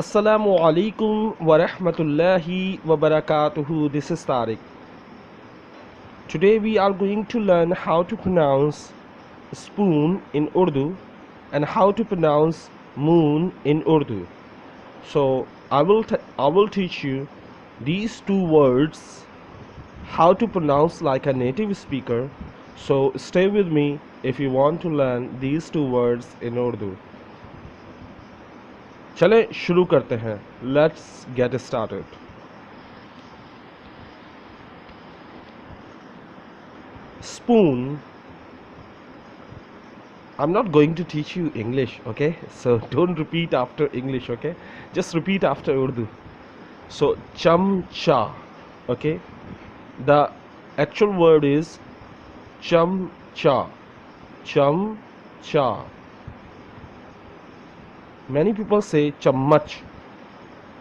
Assalamu alaikum wa rahmatullahi wa barakatuhu. This is Tariq. Today we are going to learn how to pronounce spoon in Urdu and how to pronounce moon in Urdu. So I will teach you these two words how to pronounce like a native speaker. So stay with me if you want to learn these two words in Urdu. चले शुरू करते हैं. Let's get started. Spoon. I'm not going to teach you English, okay? So don't repeat after English, okay? Just repeat after Urdu. So chamcha, okay? The actual word is chamcha. Chamcha. Many people say chammach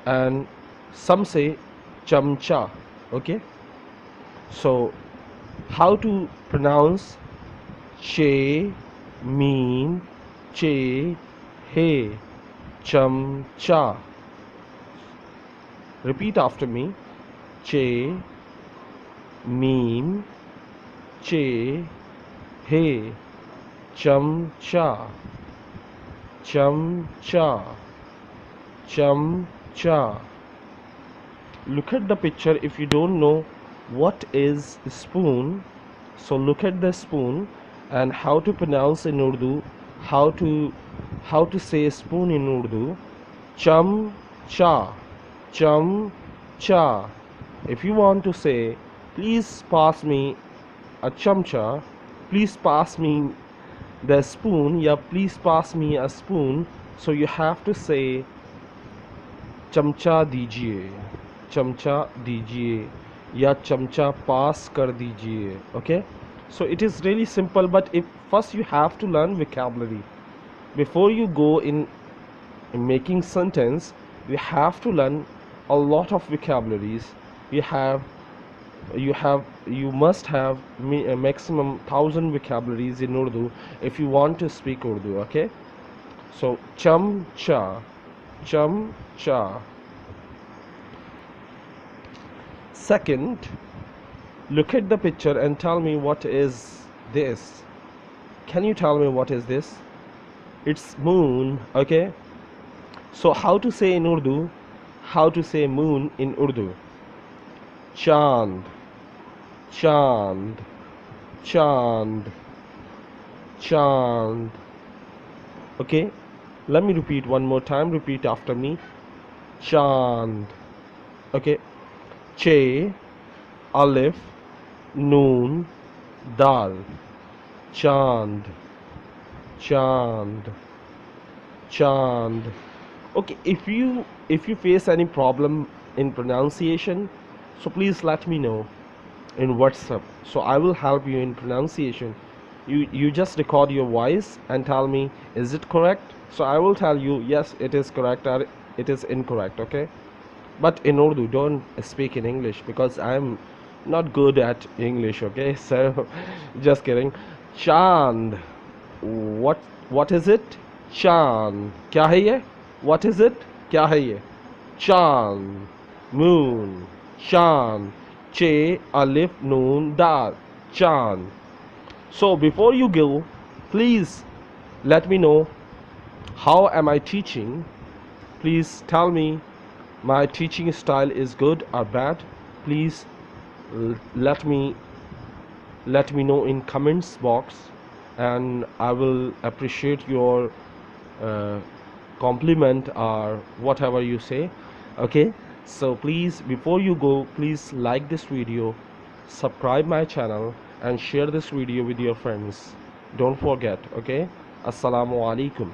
and some say chamcha, okay? So how to pronounce che, mean, che, he, chamcha. Repeat after me. Che, mean, che, he, chamcha. Chamcha. Chamcha. Look at the picture. If you don't know what is spoon, so look at the spoon and how to pronounce in Urdu, how to say spoon in Urdu. Chamcha. Chamcha. If you want to say, please pass me a chamcha, please pass me the spoon, yeah, please pass me a spoon, so you have to say chamcha dijiye, chamcha dijiye, ya chamcha pass kar dijiye, okay? So it is really simple, but if first you have to learn vocabulary before you go in making sentence. You have to learn a lot of vocabularies. You must have a maximum 1,000 vocabularies in Urdu if you want to speak Urdu, okay? So chamcha. Chamcha. Second, look at the picture and tell me what is this. Can you tell me what is this? It's moon, okay? So how to say in Urdu, how to say moon in Urdu? Chand. Chand. Chand. Chand. Okay, let me repeat one more time. Repeat after me. Chand. Okay. Che, alif, noon, dal. Chand. Chand. Chand. Okay, if you face any problem in pronunciation, so please let me know in WhatsApp, so I will help you in pronunciation. You just record your voice and tell me, is it correct? So I will tell you, yes, it is correct, or it is incorrect, okay? But in Urdu, don't speak in English because I'm not good at English, okay? So just kidding. Chand. What is it? Chand. Kya hai ye? What is it? Kya hai ye? Chand. Moon. Chand. Che, alif, noon, dal. Chand. So before you go, please let me know how am I teaching. Please tell me my teaching style is good or bad. Please let me know in comments box, and I will appreciate your compliment or whatever you say, okay? So please, before you go, please like this video, subscribe my channel, and share this video with your friends. Don't forget, okay? Assalamu alaikum.